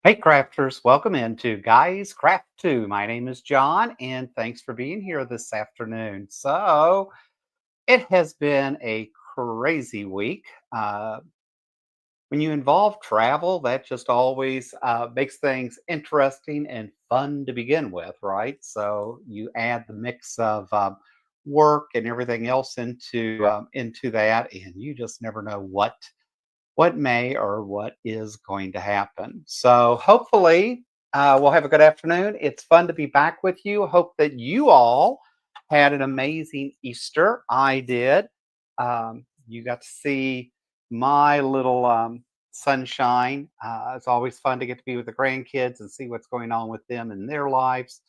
Hey, crafters, welcome into Guys Craft 2. My name is John, and thanks for being here this afternoon. So, it has been a crazy week. When you involve travel, that just always makes things interesting and fun to begin with, right? So, you add the mix of work and everything else into that, and you just never know what may or what is going to happen. So hopefully, we'll have a good afternoon. It's fun to be back with you. Hope that you all had an amazing Easter. I did. You got to see my little sunshine. It's always fun to get to be with the grandkids and see what's going on with them in their lives.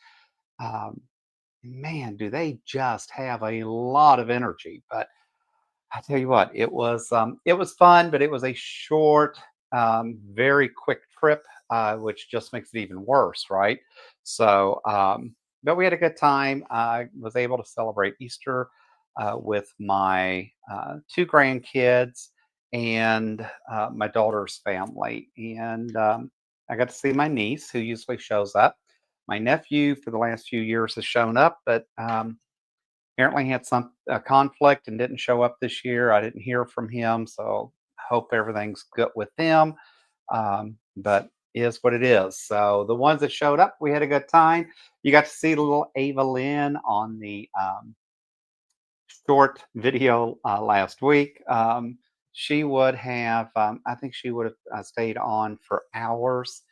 Um, Man, do they just have a lot of energy. But I tell you what, it was fun, but it was a short, very quick trip, which just makes it even worse, right? So, but we had a good time. I was able to celebrate Easter with my two grandkids and my daughter's family, and I got to see my niece, who usually shows up. My nephew, for the last few years, has shown up, but apparently had some conflict and didn't show up this year. I didn't hear from him, so hope everything's good with them. But is what it is. So the ones that showed up, we had a good time. You got to see little Ava Lynn on the short video last week. She would have, I think she would have stayed on for hours.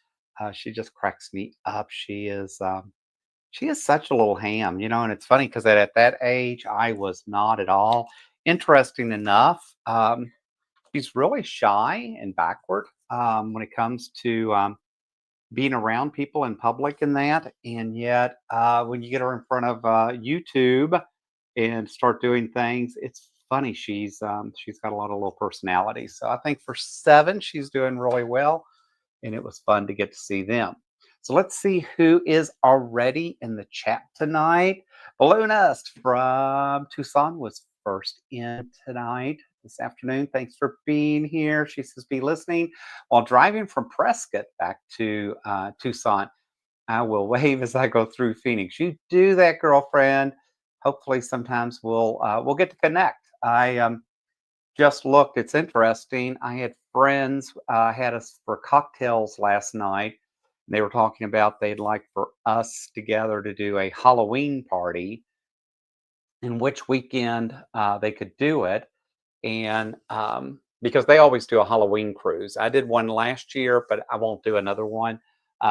She just cracks me up. She is such a little ham, and it's funny because at that age, I was not at all. Interesting enough, she's really shy and backward when it comes to being around people in public and that. And yet, when you get her in front of YouTube and start doing things, it's funny. She's got a lot of little personality. So I think for 7, she's doing really well, and it was fun to get to see them. So let's see who is already in the chat tonight. Balloonist from Tucson was first in tonight this afternoon. Thanks for being here. She says, be listening while driving from Prescott back to Tucson. I will wave as I go through Phoenix. You do that, girlfriend. Hopefully, sometimes we'll get to connect. I just looked. It's interesting. I had friends had us for cocktails last night. They were talking about they'd like for us together to do a Halloween party, in which weekend they could do it. And because they always do a Halloween cruise. I did one last year, but I won't do another one.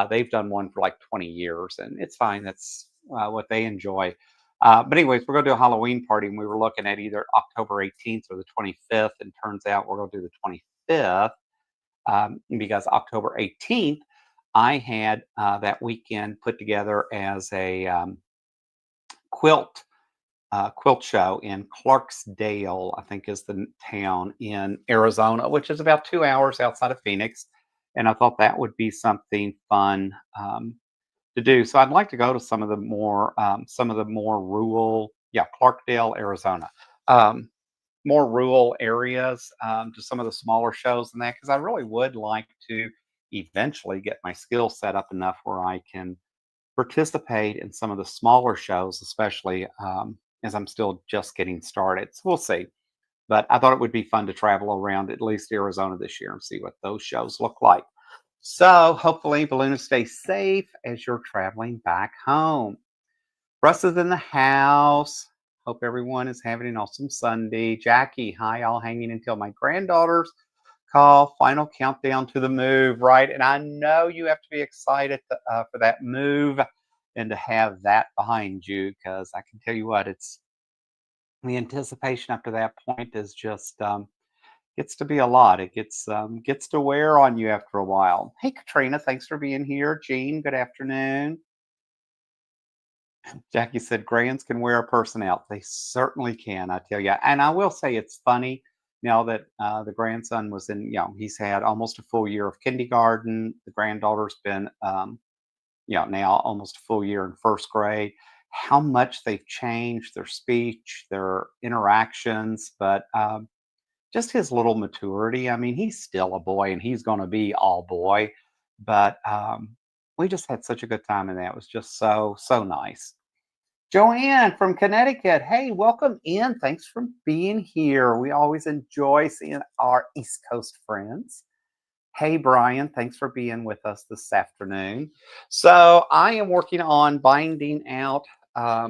They've done one for like 20 years, and it's fine. That's what they enjoy. But anyways, we're going to do a Halloween party, and we were looking at either October 18th or the 25th, and turns out we're going to do the 25th because October 18th, I had that weekend put together as a quilt quilt show in Clarksdale, I think is the town in Arizona, which is about 2 hours outside of Phoenix. And I thought that would be something fun to do. So I'd like to go to some of the more rural, yeah, Clarkdale, Arizona, um, more rural areas, to some of the smaller shows and that, because I really would like to eventually get my skill set up enough where I can participate in some of the smaller shows, especially as I'm still just getting started. So we'll see. But I thought it would be fun to travel around at least Arizona this year and see what those shows look like. So hopefully, balloonists stay safe as you're traveling back home. Russ is in the house. Hope everyone is having an awesome Sunday. Jackie, hi, all hanging until my granddaughter's call. Final countdown to the move, right? And I know you have to be excited for that move and to have that behind you, because I can tell you what, it's the anticipation up to that point is just gets to be a lot. It gets to wear on you after a while. Hey, Katrina, thanks for being here. Jean, good afternoon. Jackie said grands can wear a person out. They certainly can, I tell you. And I will say it's funny now that the grandson was he's had almost a full year of kindergarten. The granddaughter's been, now almost a full year in first grade. How much they've changed their speech, their interactions, but just his little maturity. I mean, he's still a boy and he's going to be all boy. But we just had such a good time, and that was just so nice. Joanne from Connecticut. Hey, welcome in. Thanks for being here. We always enjoy seeing our East Coast friends. Hey, Brian, thanks for being with us this afternoon. So, I am working on binding out a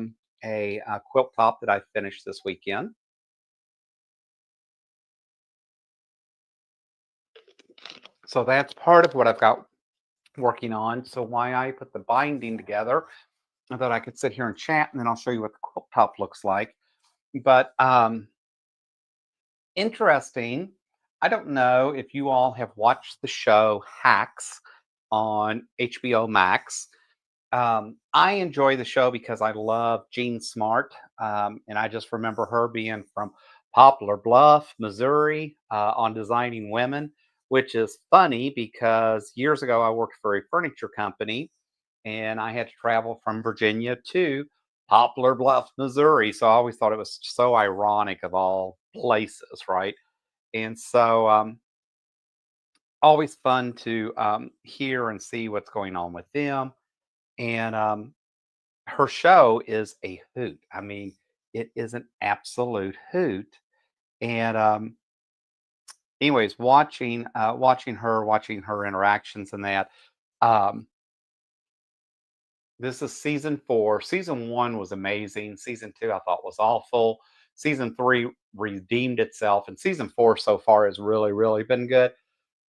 quilt top that I finished this weekend. So, that's part of what I've got working on. So, why I put the binding together, I thought I could sit here and chat, and then I'll show you what the quilt top looks like. But interesting. I don't know if you all have watched the show Hacks on HBO Max. I enjoy the show because I love Jean Smart, and I just remember her being from Poplar Bluff, Missouri, on Designing Women, which is funny because years ago I worked for a furniture company, and I had to travel from Virginia to Poplar Bluff, Missouri. So I always thought it was so ironic of all places, right? And so always fun to hear and see what's going on with them. And her show is a hoot. I mean, it is an absolute hoot. And anyways, watching her interactions and that. Um, this is season 4. Season 1 was amazing. Season 2 I thought was awful. Season 3 redeemed itself, and season 4 so far has really been good.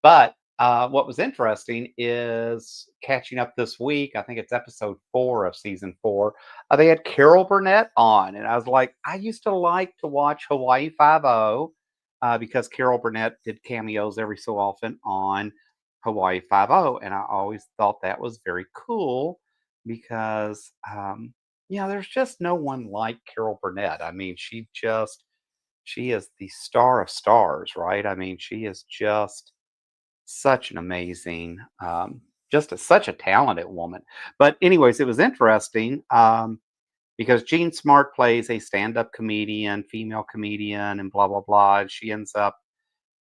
But what was interesting is catching up this week. I think it's episode 4 of season 4. They had Carol Burnett on, and I was like, I used to like to watch Hawaii Five O because Carol Burnett did cameos every so often on Hawaii Five O, and I always thought that was very cool because there's just no one like Carol Burnett. I mean, she is the star of stars, right? I mean, she is just such an amazing, such a talented woman. But anyways, it was interesting because Jean Smart plays a stand-up comedian, female comedian, and blah blah blah. And she ends up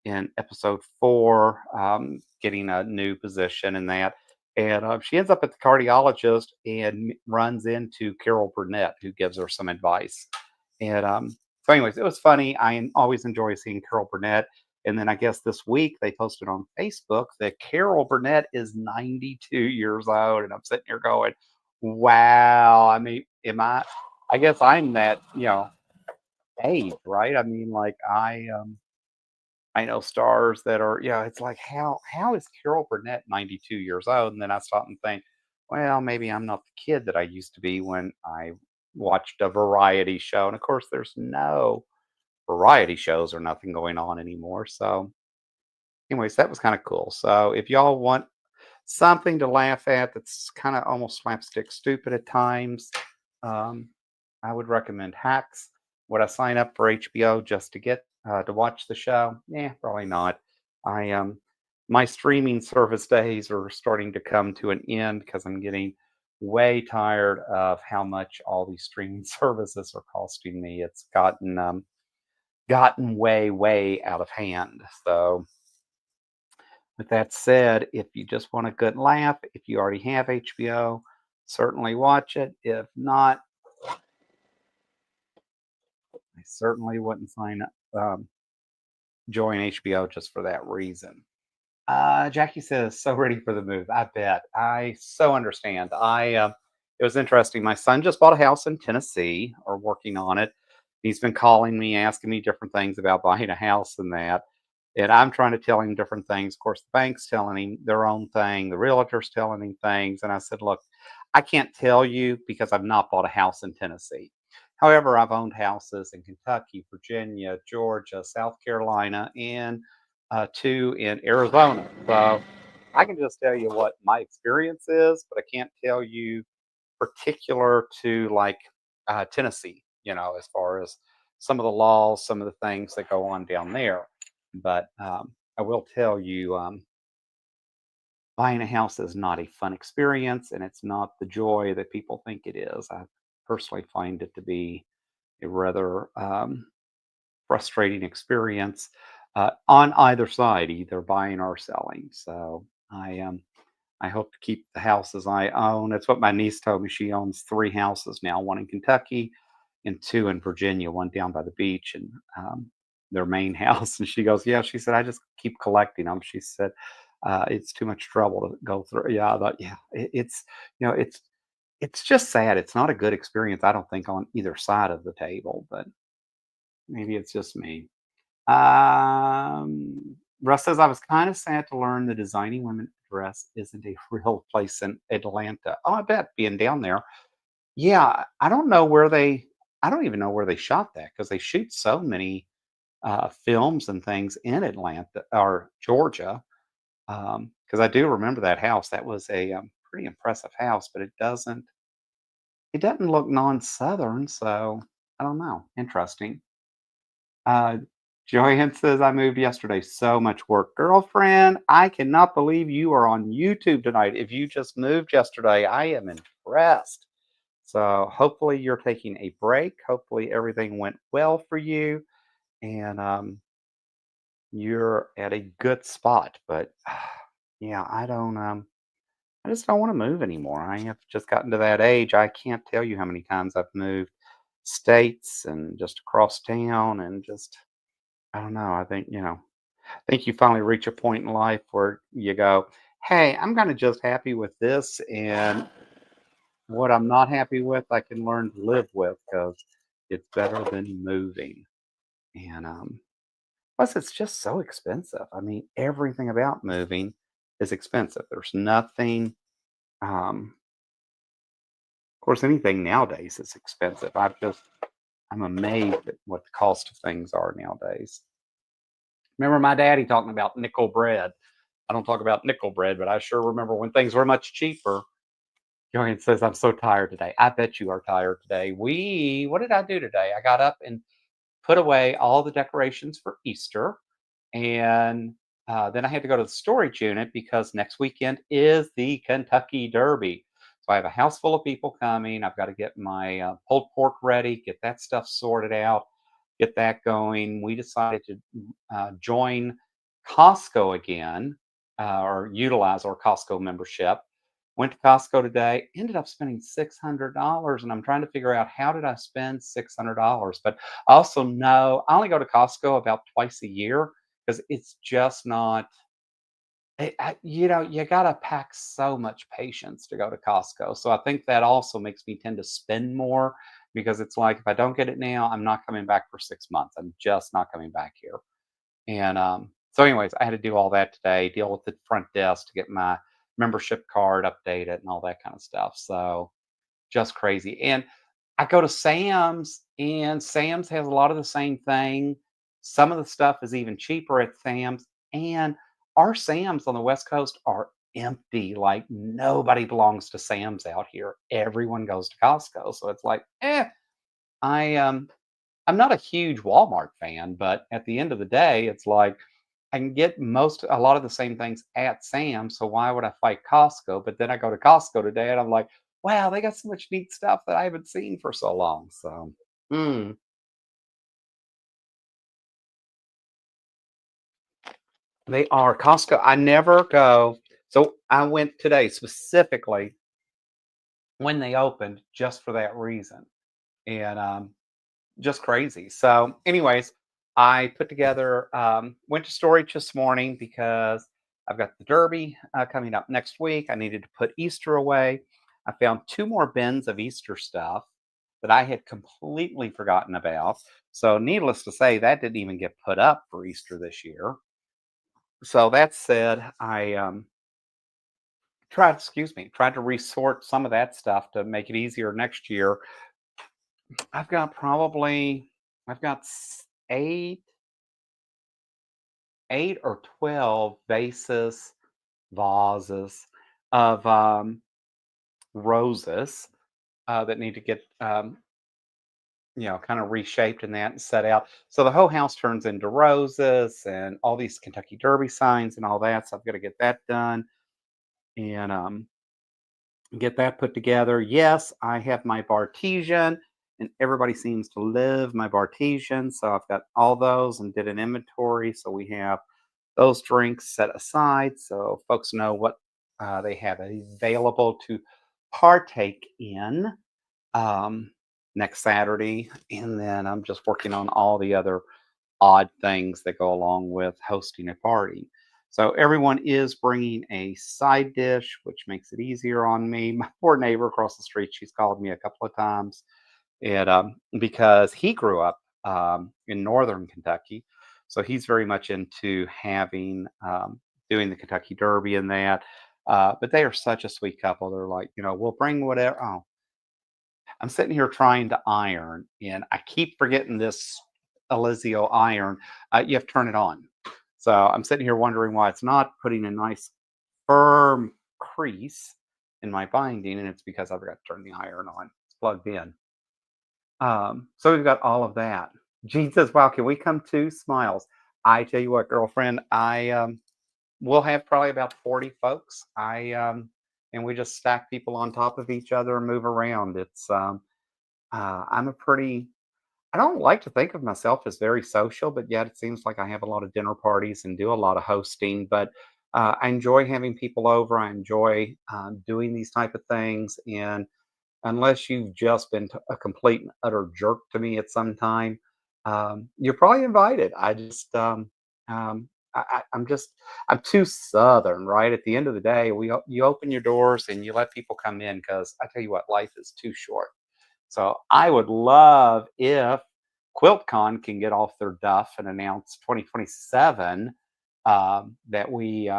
in episode 4 getting a new position in that. And she ends up at the cardiologist and runs into Carol Burnett, who gives her some advice. And so, anyways, it was funny. Always enjoy seeing Carol Burnett. And then I guess this week they posted on Facebook that Carol Burnett is 92 years old. And I'm sitting here going, wow. I mean, I guess I'm that, age, right? I mean, like I know stars that are, yeah, it's like, how is Carol Burnett 92 years old? And then I stop and think, well, maybe I'm not the kid that I used to be when I watched a variety show. And of course, there's no variety shows or nothing going on anymore. So, anyways, that was kind of cool. So, if y'all want something to laugh at that's kind of almost slapstick stupid at times, um, I would recommend Hacks. Would I sign up for HBO just to get to watch the show? Yeah, probably not. I My streaming service days are starting to come to an end because I'm getting way tired of how much all these streaming services are costing me. It's gotten way out of hand. So with that said, if you just want a good laugh, if you already have HBO, certainly watch it. If not, I certainly wouldn't join HBO just for that reason. Jackie says, "So ready for the move." I bet. I so understand. It was interesting. My son just bought a house in Tennessee, or working on it. He's been calling me, asking me different things about buying a house and that. And I'm trying to tell him different things. Of course, the bank's telling him their own thing. The realtor's telling him things. And I said, look, I can't tell you because I've not bought a house in Tennessee. However, I've owned houses in Kentucky, Virginia, Georgia, South Carolina, and 2 in Arizona. So I can just tell you what my experience is, but I can't tell you particular to like Tennessee, as far as some of the laws, some of the things that go on down there. But I will tell you, buying a house is not a fun experience, and it's not the joy that people think it is. I personally find it to be a rather frustrating experience on either side, either buying or selling. So I I hope to keep the houses I own. It's what my niece told me. She owns 3 houses now, 1 in Kentucky and 2 in Virginia, 1 down by the beach and, their main house, and she goes, "Yeah," she said, "I just keep collecting them." She said, "It's too much trouble to go through." Yeah, I thought, yeah, it's, you know, it's just sad. It's not a good experience, I don't think, on either side of the table, but maybe it's just me. Russ says, I was kind of sad to learn the designing women dress isn't a real place in Atlanta. Oh, I bet being down there. Yeah, I don't even know where they shot that because they shoot so many films and things in Atlanta or Georgia. Because I do remember that house. That was a pretty impressive house, but it doesn't look non-Southern. So I don't know. Interesting. Uh, Joanne says, I moved yesterday. So much work. Girlfriend, I cannot believe you are on YouTube tonight. If you just moved yesterday, I am impressed. So hopefully you're taking a break. Hopefully everything went well for you and you're at a good spot. But yeah, I just don't want to move anymore. I have just gotten to that age. I can't tell you how many times I've moved states and just across town and just I don't know. I think you finally reach a point in life where you go, "Hey, I'm kind of just happy with this, and what I'm not happy with, I can learn to live with because it's better than moving." And plus, it's just so expensive. I mean, everything about moving is expensive. There's nothing. Of course, anything nowadays is expensive. I'm amazed at what the cost of things are nowadays. Remember my daddy talking about nickel bread. I don't talk about nickel bread, but I sure remember when things were much cheaper. Joanne says, I'm so tired today. I bet you are tired today. What did I do today? I got up and put away all the decorations for Easter. And then I had to go to the storage unit because next weekend is the Kentucky Derby. So I have a house full of people coming. I've got to get my pulled pork ready, get that stuff sorted out, get that going. We decided to join Costco again or utilize our Costco membership. Went to Costco today, ended up spending $600, and I'm trying to figure out how did I spend $600. But I also know I only go to Costco about twice a year because it's just not. You got to pack so much patience to go to Costco. So I think that also makes me tend to spend more because it's like if I don't get it now, I'm not coming back for 6 months. I'm just not coming back here. And so, anyways, I had to do all that today, deal with the front desk to get my membership card updated and all that kind of stuff. So, just crazy. And I go to Sam's, and Sam's has a lot of the same thing. Some of the stuff is even cheaper at Sam's. And our Sam's on the West Coast are empty. Like nobody belongs to Sam's out here. Everyone goes to Costco. So it's like, I I'm not a huge Walmart fan, but at the end of the day, it's like I can get a lot of the same things at Sam's, so why would I fight Costco? But then I go to Costco today and I'm like, wow, they got so much neat stuff that I haven't seen for so long. So, mm, they are Costco. I never go. So I went today specifically when they opened just for that reason. And just crazy. So, anyways, I put together, went to storage this morning because I've got the Derby coming up next week. I needed to put Easter away. I found 2 more bins of Easter stuff that I had completely forgotten about. So, needless to say, that didn't even get put up for Easter this year. So, that said, I tried to resort some of that stuff to make it easier next year. I've got 8 or 12 vases of roses that need to get kind of reshaped and that and set out. So the whole house turns into roses and all these Kentucky Derby signs and all that. So I've got to get that done and get that put together. Yes, I have my Bartesian. And everybody seems to live my Bartesian. So I've got all those and did an inventory. So we have those drinks set aside so folks know what they have available to partake in um, next Saturday. And then I'm just working on all the other odd things that go along with hosting a party. So everyone is bringing a side dish, which makes it easier on me. My poor neighbor across the street, she's called me a couple of times, and because he grew up in northern Kentucky, so he's very much into having doing the Kentucky Derby and that. But they are such a sweet couple. They're like, we'll bring whatever. Oh, I'm sitting here trying to iron, and I keep forgetting this Elizio iron. You have to turn it on. So I'm sitting here wondering why it's not putting a nice firm crease in my binding, and it's because I forgot to turn the iron on. It's plugged in. So we've got all of that. Jean says, "Wow, can we come to Smiles?" I tell you what, girlfriend, I will have probably about 40 folks. And we just stack people on top of each other and move around. I'm a pretty, I don't like to think of myself as very social, but yet it seems like I have a lot of dinner parties and do a lot of hosting. But I enjoy having people over. I enjoy doing these type of things. And unless you've just been a complete and utter jerk to me at some time, you're probably invited. I'm just, I'm too Southern, right? At the end of the day, you open your doors and you let people come in because I tell you what, life is too short. So I would love if QuiltCon can get off their duff and announce 2027 that we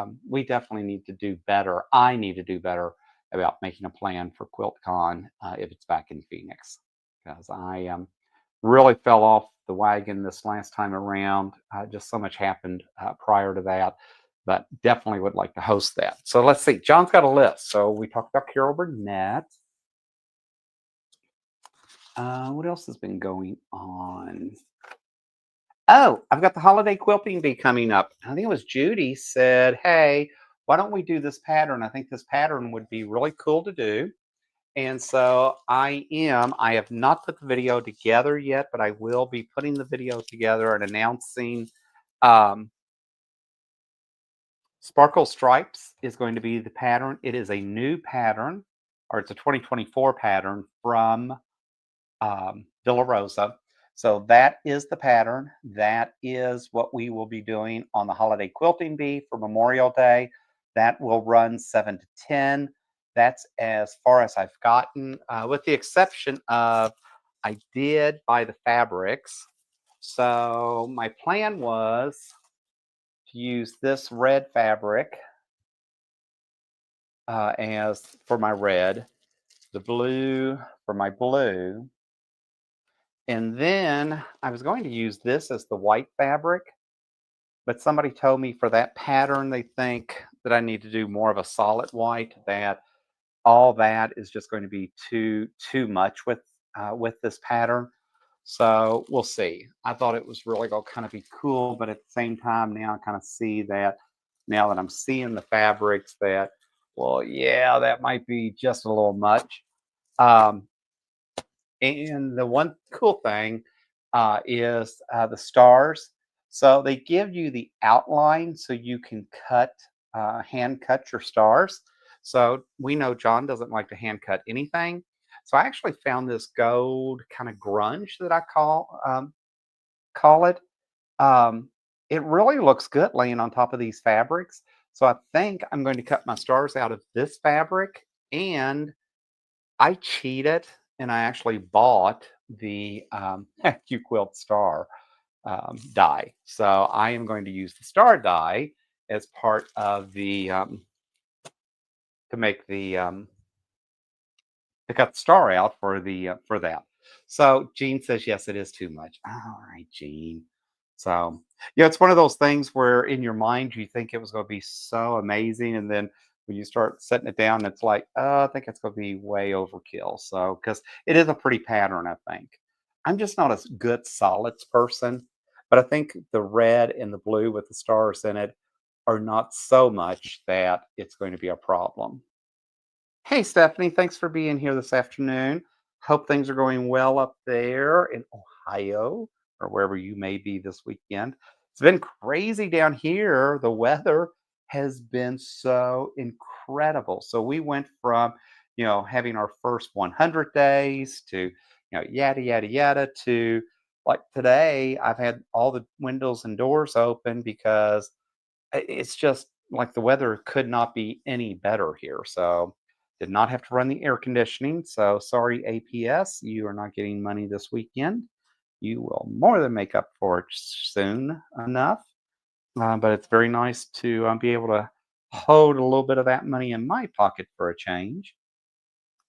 definitely need to do better. I need to do better about making a plan for QuiltCon if it's back in Phoenix because I really fell off the wagon this last time around. Just so much happened prior to that, but definitely would like to host that. So let's see. John's got a list. So we talked about Carol Burnett. What else has been going on? Oh, I've got the holiday quilting bee coming up. I think it was Judy said, "Hey, why don't we do this pattern? I think this pattern would be really cool to do." And so I have not put the video together yet, but I will be putting the video together and announcing um, Sparkle Stripes is going to be the pattern. It is a new pattern, or it's a 2024 pattern from De La Rosa. So that is the pattern. That is what we will be doing on the holiday quilting bee for Memorial Day. That will run 7 to 10. That's as far as I've gotten, with the exception of I did buy the fabrics. So my plan was to use this red fabric as for my red, the blue for my blue, and then I was going to use this as the white fabric, but somebody told me for that pattern, they think that I need to do more of a solid white, that all that is just going to be too much with this pattern. So we'll see. I thought it was really going to kind of be cool, but at the same time, now I kind of see that now that I'm seeing the fabrics that, well, yeah, that might be just a little much. Um, and the one cool thing is the stars. So they give you the outline so you can hand cut your stars. So we know John doesn't like to hand cut anything. So I actually found this gold kind of grunge that I call it. Um, it really looks good laying on top of these fabrics. So I think I'm going to cut my stars out of this fabric, and I cheated and I actually bought the Quilt Star die. So I am going to use the star die as part of the to make the to cut the star out for that. So Jean says yes, it is too much. All right, Jean. So yeah, it's one of those things where in your mind you think it was going to be so amazing, and then when you start setting it down, it's like, oh, I think it's going to be way overkill. So because it is a pretty pattern, I think. I'm just not a good solids person, but I think the red and the blue with the stars in it are not so much that it's going to be a problem. Hey, Stephanie, thanks for being here this afternoon. Hope things are going well up there in Ohio or wherever you may be this weekend. It's been crazy down here, the weather. has been so incredible. So we went from, having our first 100 days to, yada, yada, yada, to like today, I've had all the windows and doors open because it's just like the weather could not be any better here. So did not have to run the air conditioning. So sorry, APS, you are not getting money this weekend. You will more than make up for it soon enough. But it's very nice to be able to hold a little bit of that money in my pocket for a change.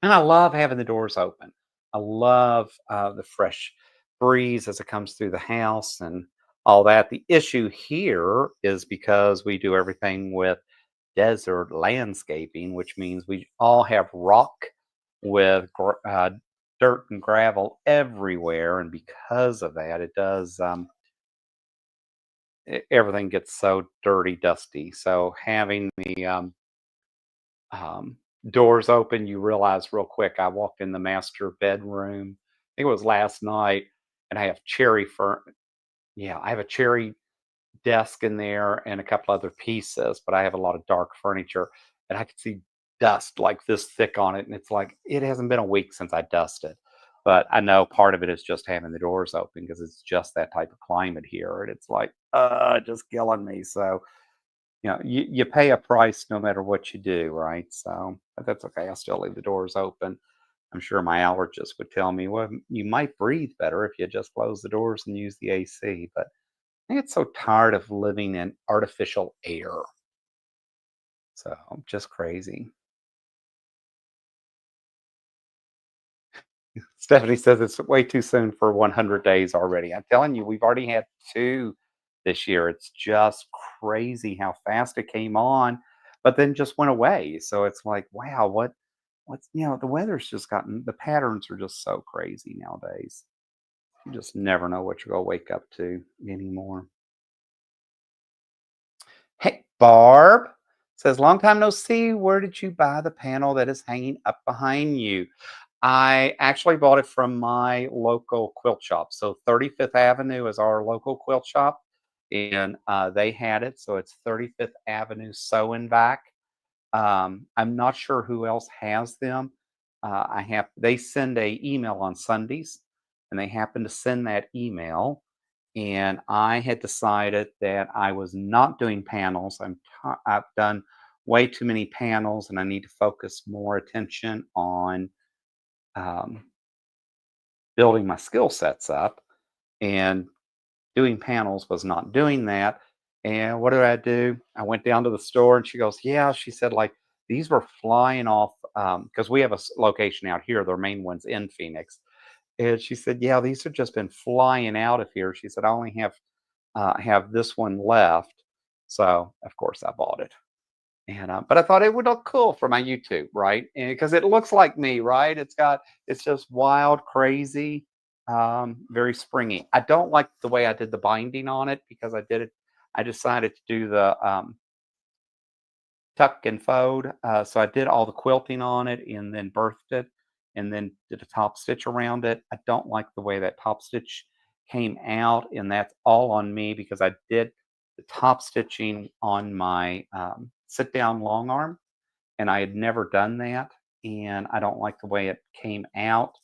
And I love having the doors open. I love the fresh breeze as it comes through the house and all that. The issue here is because we do everything with desert landscaping, which means we all have rock with dirt and gravel everywhere. And because of that, it does. Everything gets so dirty, dusty. So having the um, doors open, you realize real quick. I walked in the master bedroom. I think it was last night, and I have Yeah, I have a cherry desk in there and a couple other pieces, but I have a lot of dark furniture, and I could see dust like this thick on it, and it's like it hasn't been a week since I dusted. But I know part of it is just having the doors open because it's just that type of climate here, and it's like, just killing me. So you pay a price no matter what you do, right? So but that's okay. I'll still leave the doors open. I'm sure my allergist would tell me, well, you might breathe better if you just close the doors and use the AC. But I get so tired of living in artificial air. So just crazy. Stephanie says it's way too soon for 100 days already. I'm telling you, we've already had two this year. It's just crazy how fast it came on, but then just went away. So it's like, wow, the weather's just gotten, the patterns are just so crazy nowadays. You just never know what you're going to wake up to anymore. Hey, Barb says, long time no see. Where did you buy the panel that is hanging up behind you? I actually bought it from my local quilt shop. So 35th Avenue is our local quilt shop, and they had it. So it's 35th Avenue Sew and Back. I'm not sure who else has them. They send a email on Sundays, and they happen to send that email. And I had decided that I was not doing panels. I've done way too many panels, and I need to focus more attention on um, building my skill sets up. And doing panels was not doing that. And what did I do? I went down to the store and she goes, yeah, she said, like, these were flying off because we have a location out here, their main one's in Phoenix. And she said, yeah, these have just been flying out of here. She said, I only have this one left. So, of course, I bought it. And but I thought it would look cool for my YouTube, right? And because it looks like me, right? It's just wild, crazy, very springy. I don't like the way I did the binding on it because I did it. I decided to do the tuck and fold. So I did all the quilting on it and then birthed it and then did a top stitch around it. I don't like the way that top stitch came out, and that's all on me because I did the top stitching on my sit down long arm, and I had never done that. And I don't like the way it came out.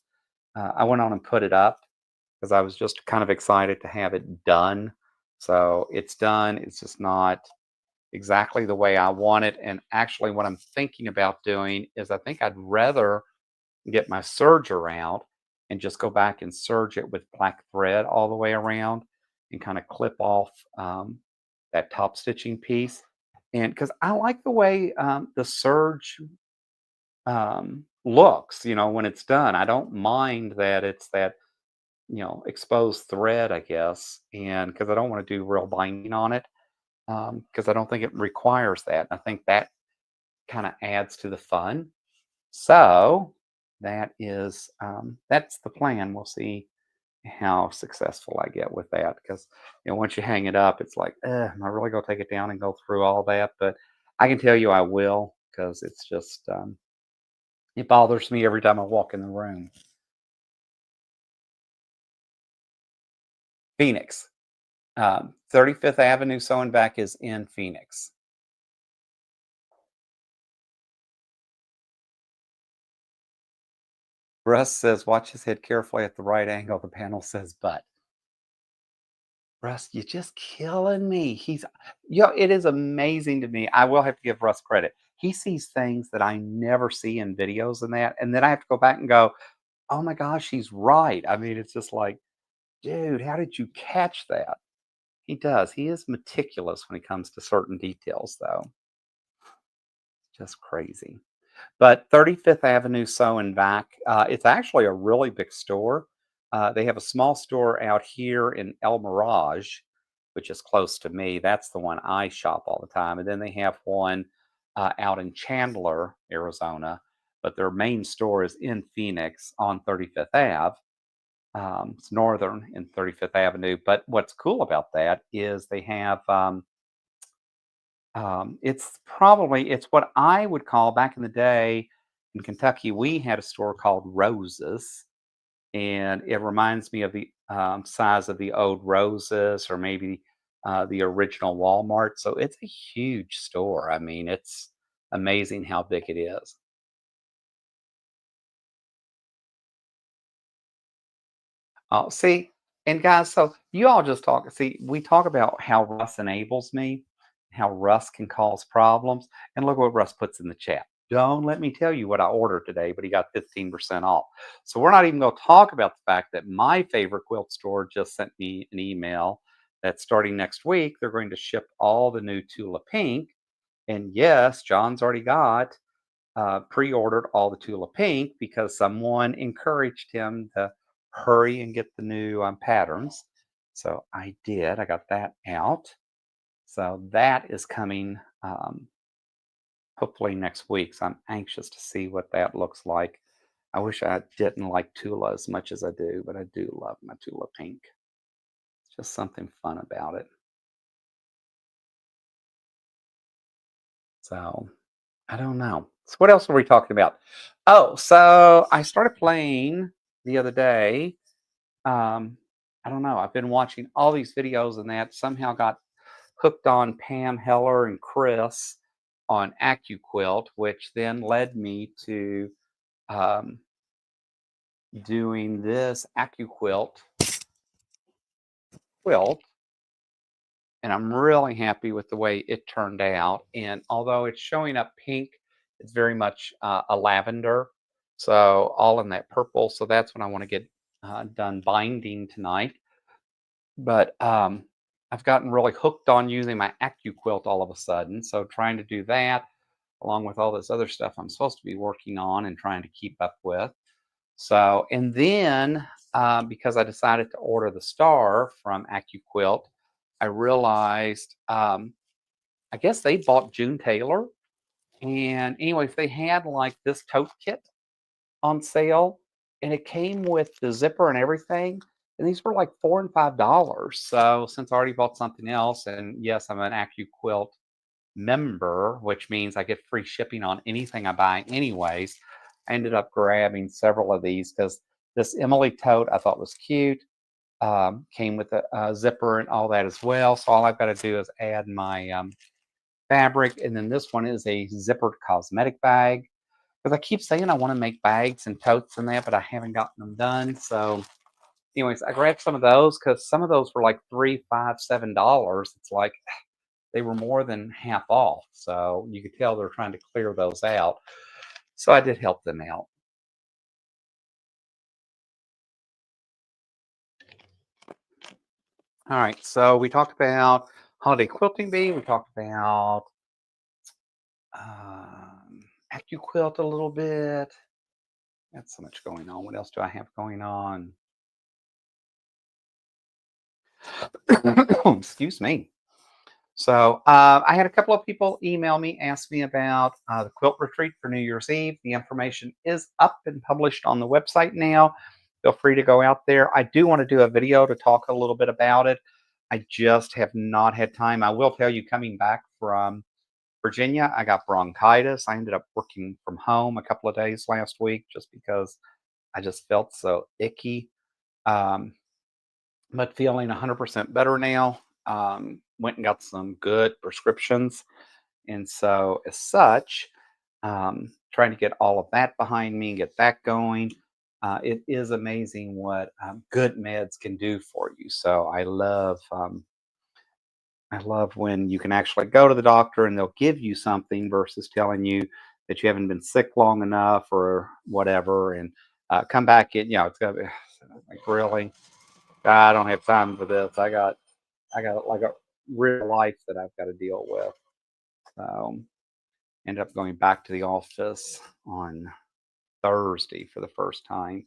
I went on and put it up because I was just kind of excited to have it done. So it's done. It's just not exactly the way I want it. And actually, what I'm thinking about doing is I think I'd rather get my serger out and just go back and serge it with black thread all the way around and kind of clip off that top stitching piece. And because I like the way the serge looks, when it's done, I don't mind that it's that, exposed thread, I guess. And because I don't want to do real binding on it because I don't think it requires that. I think that kind of adds to the fun. So that's the plan. We'll see how successful I get with that because once you hang it up, it's like, am I really gonna take it down and go through all that? But I can tell you I will because it's just it bothers me every time I walk in the room. Phoenix, 35th Avenue, so and back is in Phoenix. Russ says, watch his head carefully at the right angle. The panel says, but. Russ, you're just killing me. It is amazing to me. I will have to give Russ credit. He sees things that I never see in videos and that. And then I have to go back and go, oh my gosh, he's right. I mean, it's just like, dude, how did you catch that? He does. He is meticulous when it comes to certain details, though. Just crazy. But 35th Avenue So and Back, it's actually a really big store. They have a small store out here in El Mirage, which is close to me. That's the one I shop all the time. And then they have one out in Chandler, Arizona. But their main store is in Phoenix on 35th Ave. It's northern in 35th Avenue. But what's cool about that is they have it's what I would call back in the day in Kentucky, we had a store called Roses, and it reminds me of the size of the old Roses or maybe the original Walmart. So it's a huge store. I mean, it's amazing how big it is. Oh, see, and guys, so you all just talk. See, we talk about how Russ enables me, how Russ can cause problems, and look what Russ puts in the chat. Don't let me tell you what I ordered today, but he got 15% off. So we're not even going to talk about the fact that my favorite quilt store just sent me an email that starting next week, they're going to ship all the new Tula Pink. And yes, John's already got pre-ordered all the Tula Pink because someone encouraged him to hurry and get the new patterns. So I did. I got that out. So that is coming hopefully next week. So I'm anxious to see what that looks like. I wish I didn't like Tula as much as I do, but I do love my Tula Pink. It's just something fun about it. So I don't know. So what else are we talking about? Oh, so I started playing the other day. I don't know. I've been watching all these videos and that somehow got hooked on Pam Heller and Chris on AccuQuilt, which then led me to um, doing this AccuQuilt quilt. And I'm really happy with the way it turned out. And although it's showing up pink, it's very much a lavender. So all in that purple. So that's when I want to get done binding tonight. But I've gotten really hooked on using my AccuQuilt all of a sudden. So trying to do that along with all this other stuff I'm supposed to be working on and trying to keep up with. So, and then because I decided to order the star from AccuQuilt, I realized I guess they bought June Taylor. And anyways, they had like this tote kit on sale, and it came with the zipper and everything. And these were like $4 and $5. So since I already bought something else, and yes, I'm an AccuQuilt member, which means I get free shipping on anything I buy, anyways. I ended up grabbing several of these because this Emily tote I thought was cute. Came with a zipper and all that as well. So all I've got to do is add my fabric, and then this one is a zippered cosmetic bag because I keep saying I want to make bags and totes and that, but I haven't gotten them done. So, anyways, I grabbed some of those because some of those were like 3, 5, $7. It's like they were more than half off. So you could tell they're trying to clear those out. So I did help them out. All right. So we talked about holiday quilting bee. We talked about AccuQuilt a little bit. Got so much going on. What else do I have going on? Excuse me. So I had a couple of people email me, ask me about the quilt retreat for New Year's Eve. The information is up and published on the website now. Feel free to go out there. I do want to do a video to talk a little bit about it. I just have not had time. I will tell you, coming back from Virginia, I got bronchitis. I ended up working from home a couple of days last week just because I just felt so icky. Um, but feeling 100% better now. Went and got some good prescriptions. And so, as such, trying to get all of that behind me and get that going. it is amazing what good meds can do for you. So I love when you can actually go to the doctor and they'll give you something versus telling you that you haven't been sick long enough or whatever, and come back in. It's got to be like, really. I don't have time for this. I got like a real life that I've got to deal with. So ended up going back to the office on Thursday for the first time,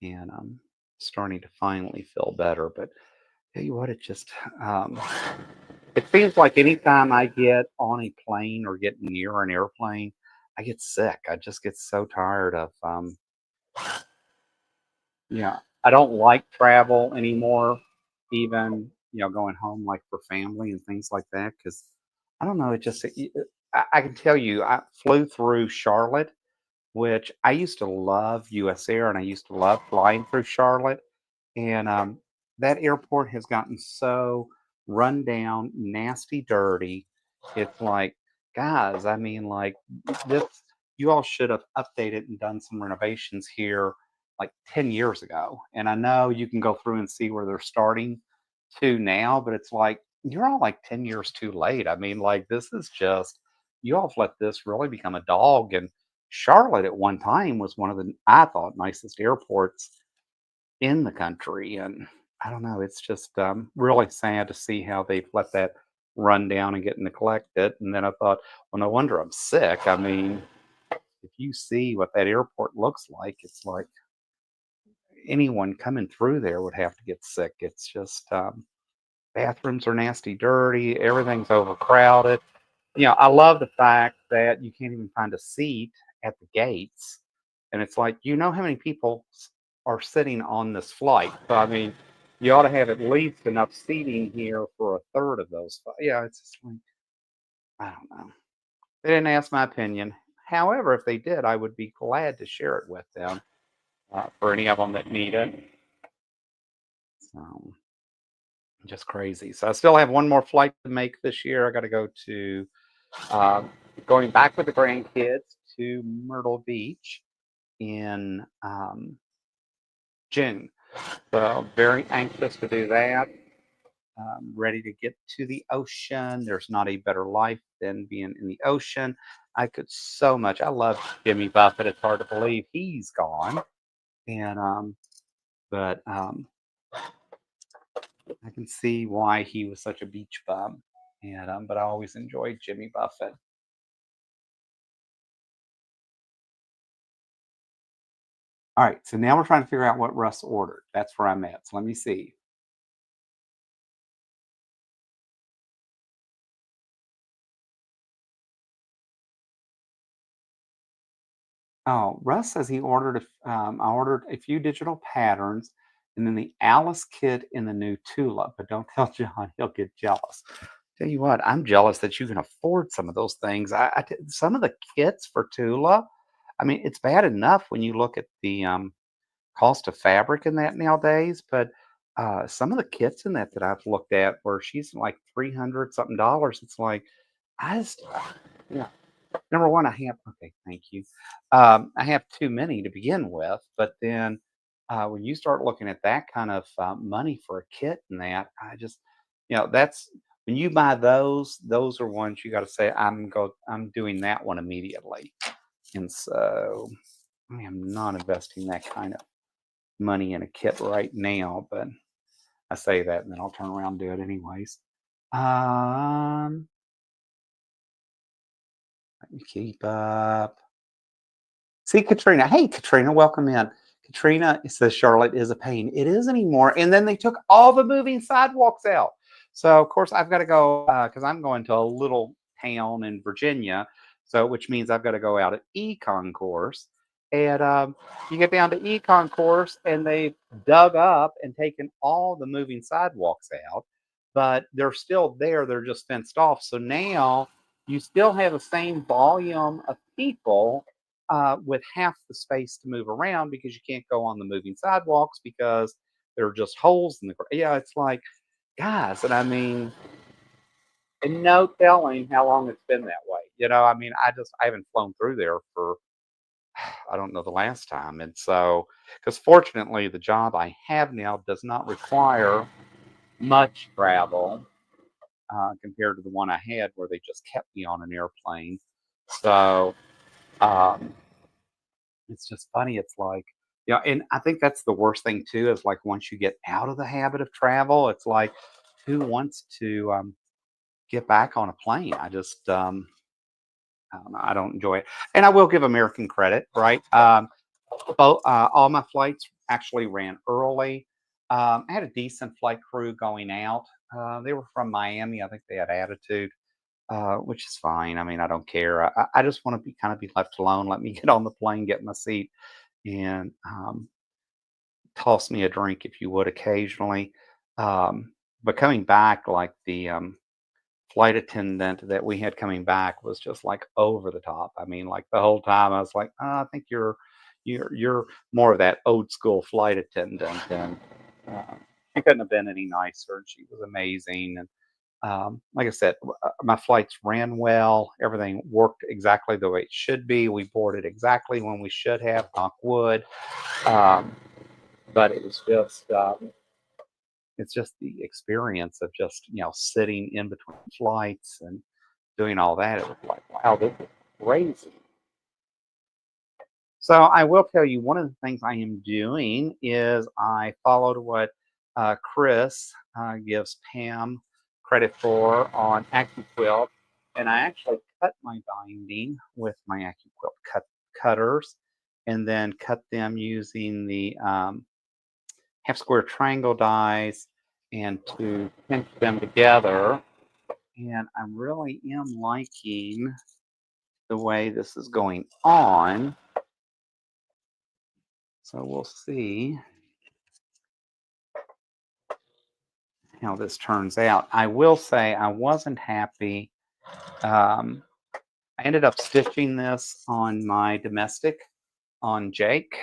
and I'm starting to finally feel better. But tell you what, um, it seems like anytime I get on a plane or get near an airplane, I get sick. I just get so tired of, yeah, I don't like travel anymore, even, going home like for family and things like that. Cause I don't know, I can tell you, I flew through Charlotte, which I used to love US Air and I used to love flying through Charlotte. And that airport has gotten so run down, nasty, dirty. It's like, guys, I mean, like, this, you all should have updated and done some renovations here like 10 years ago. And I know you can go through and see where they're starting to now, but it's like, you're all like 10 years too late. I mean, like, this is just, you all have let this really become a dog. And Charlotte at one time was one of the, I thought, nicest airports in the country. And I don't know, it's just really sad to see how they've let that run down and get neglected. And then I thought, well, no wonder I'm sick. I mean, if you see what that airport looks like, it's like anyone coming through there would have to get sick. It's just bathrooms are nasty, dirty, everything's overcrowded. I love the fact that you can't even find a seat at the gates. And it's like, how many people are sitting on this flight. So, I mean, you ought to have at least enough seating here for a third of those. Yeah, it's just like, I don't know. They didn't ask my opinion. However, if they did, I would be glad to share it with them for any of them that need it. So, just crazy. So, I still have one more flight to make this year. I got to go to Um, going back with the grandkids to Myrtle Beach in June. So very anxious to do that. Ready to get to the ocean. There's not a better life than being in the ocean. I could so much. I love Jimmy Buffett. It's hard to believe he's gone, and but I can see why he was such a beach bum. And but I always enjoyed Jimmy Buffett. All right, so now we're trying to figure out what Russ ordered. That's where I'm at. So let me see. Oh, Russ says he ordered I ordered a few digital patterns and then the Alice kit in the new Tula, but don't tell John, he'll get jealous. Tell you what, I'm jealous that you can afford some of those things. Some of the kits for Tula, I mean, it's bad enough when you look at the cost of fabric in that nowadays, but some of the kits in that I've looked at where she's like 300 something dollars, it's like, I just, yeah. Number one, okay, thank you. I have too many to begin with, but then when you start looking at that kind of money for a kit and that, that's when you buy those are ones you got to say, I'm doing that one immediately. And so I am not investing that kind of money in a kit right now, but I say that and then I'll turn around and do it anyways. Um, Let me keep up. See Katrina. Hey, Katrina, welcome in. Katrina says Charlotte is a pain. It is anymore. And then they took all the moving sidewalks out. So of course I've got to go because I'm going to a little town in Virginia. So which means I've got to go out at Econ course. And you get down to Econ course and they've dug up and taken all the moving sidewalks out, but they're still there. They're just fenced off. So now you still have the same volume of people with half the space to move around because you can't go on the moving sidewalks because there are just holes in the ground. Yeah, it's like, guys, and I mean, and no telling how long it's been that way. I mean, I haven't flown through there for I don't know the last time. And so, because fortunately, the job I have now does not require much travel compared to the one I had where they just kept me on an airplane. So, um, it's just funny. It's like, yeah, and I think that's the worst thing too is like once you get out of the habit of travel, it's like, who wants to get back on a plane? I don't know. I don't enjoy it. And I will give American credit, right? All my flights actually ran early. I had a decent flight crew going out. They were from Miami. I think they had attitude, which is fine. I mean, I don't care. I just want to be kind of be left alone. Let me get on the plane, get in my seat, and toss me a drink if you would occasionally. Um, but coming back, like the flight attendant that we had coming back was just like over the top. I mean, like the whole time I was like, oh, I think you're more of that old school flight attendant, and uh, she couldn't have been any nicer. And she was amazing, and like I said, my flights ran well. Everything worked exactly the way it should be. We boarded exactly when we should have. Knock wood. Um, but it was just it's just the experience of just sitting in between flights and doing all that. It was like, wow, this is crazy. So I will tell you one of the things I am doing is I followed what Chris gives Pam credit for on AccuQuilt, and I actually cut my binding with my AccuQuilt cutters, and then cut them using the half square triangle dies and to pinch them together. And I really am liking the way this is going on. So we'll see how this turns out. I will say I wasn't happy. Um, I ended up stitching this on my domestic on Jake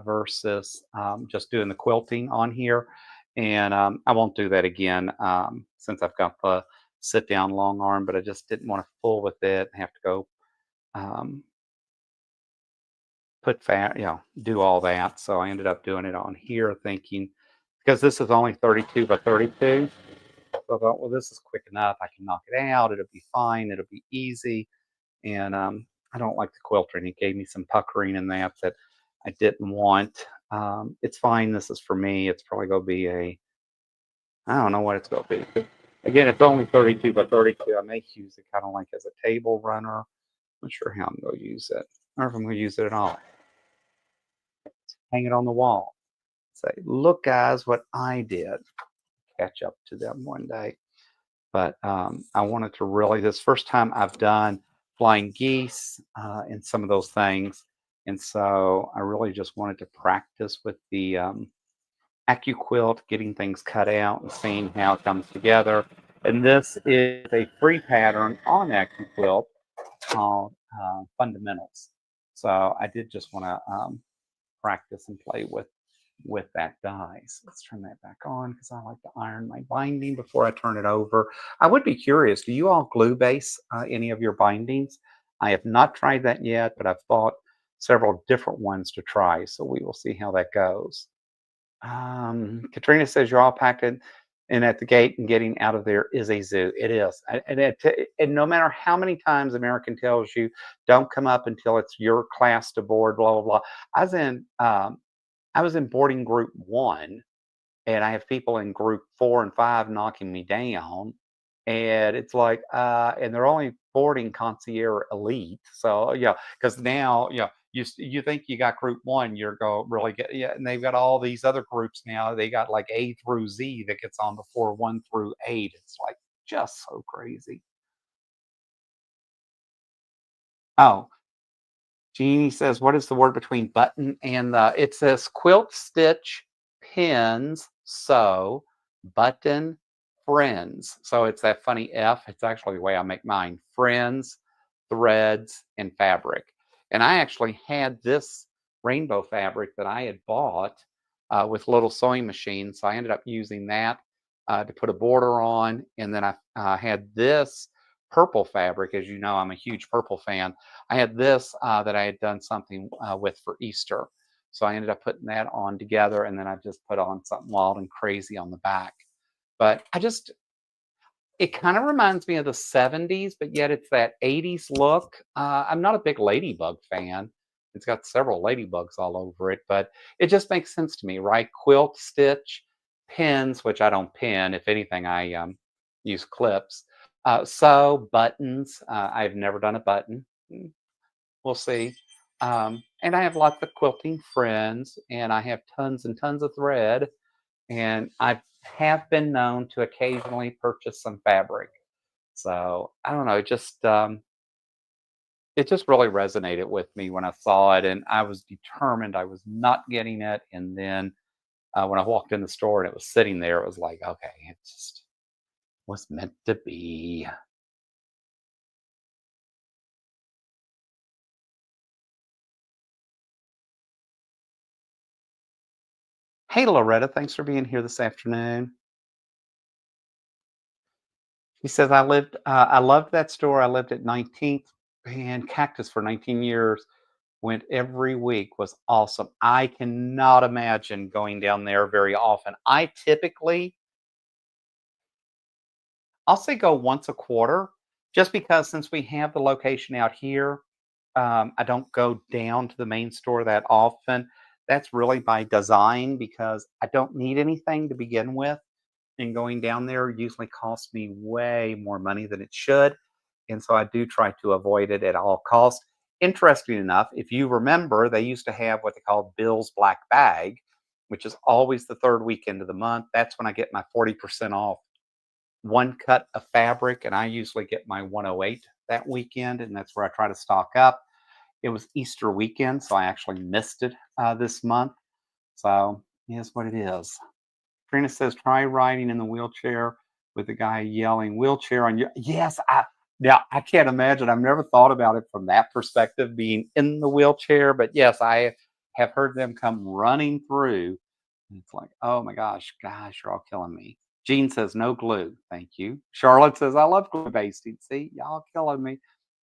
versus just doing the quilting on here. And I won't do that again since I've got the sit down long arm, but I just didn't want to fool with it and have to go um, put fat, do all that. So I ended up doing it on here thinking, because this is only 32 by 32. So I thought, well, this is quick enough. I can knock it out. It'll be fine. It'll be easy. And I don't like the quiltering. It gave me some puckering in that I didn't want. It's fine. This is for me. It's probably going to be I don't know what it's going to be. But again, it's only 32 by 32. I may use it kind of like as a table runner. I'm not sure how I'm going to use it or if I'm going to use it at all. Hang it on the wall. Say, look, guys, what I did. Catch up to them one day. But I wanted to really, this first time I've done flying geese and some of those things. And so I really just wanted to practice with the AccuQuilt, getting things cut out and seeing how it comes together. And this is a free pattern on AccuQuilt called Fundamentals. So I did just want to practice and play with that die. So let's turn that back on because I like to iron my binding before I turn it over. I would be curious, do you all glue base any of your bindings? I have not tried that yet, but I've bought several different ones to try. So we will see how that goes. Katrina says you're all packed in at the gate and getting out of there is a zoo. It is. And no matter how many times American tells you, don't come up until it's your class to board, blah, blah, blah. I was in boarding group 1, and I have people in group 4 and 5 knocking me down, and it's like, and they're only boarding concierge elite. So, because now, you think you got group 1, you're go really get, and they've got all these other groups now. They got like A through Z that gets on before 1 through 8. It's like just so crazy. Oh, Jeannie says, "What is the word between button and the?" It says quilt stitch, pins, sew, button, friends. So it's that funny F. It's actually the way I make mine. Friends, threads, and fabric. And I actually had this rainbow fabric that I had bought with little sewing machines. So I ended up using that to put a border on. And then I had this purple fabric. As you know, I'm a huge purple fan. I had this that I had done something with for Easter. So I ended up putting that on together, and then I just put on something wild and crazy on the back. But it kind of reminds me of the 70s, but yet it's that 80s look. I'm not a big ladybug fan. It's got several ladybugs all over it, but it just makes sense to me, right? Quilt stitch, pins, which I don't pin. If anything, I use clips. Sew, buttons. I've never done a button. We'll see. And I have lots of quilting friends, and I have tons and tons of thread, and I have been known to occasionally purchase some fabric. So I don't know, it just really resonated with me when I saw it, and I was determined I was not getting it. And then when I walked in the store and it was sitting there, it was like, okay, it just was meant to be. Hey, Loretta, thanks for being here this afternoon. He says, I loved that store. I lived at 19th and Cactus for 19 years. Went every week, was awesome. I cannot imagine going down there very often. I'll say go once a quarter, just because since we have the location out here, I don't go down to the main store that often. That's really by design because I don't need anything to begin with, and going down there usually costs me way more money than it should. And so I do try to avoid it at all costs. Interesting enough, if you remember, they used to have what they call Bill's Black Bag, which is always the third weekend of the month. That's when I get my 40% off one cut of fabric, and I usually get my 108 that weekend, and that's where I try to stock up. It was Easter weekend, so I actually missed it this month. So it is what it is. Trina says, try riding in the wheelchair with the guy yelling, wheelchair on you. Yes, I can't imagine. I've never thought about it from that perspective, being in the wheelchair. But yes, I have heard them come running through. And it's like, oh my gosh, you're all killing me. Jean says, no glue. Thank you. Charlotte says, I love glue basting. See, y'all killing me.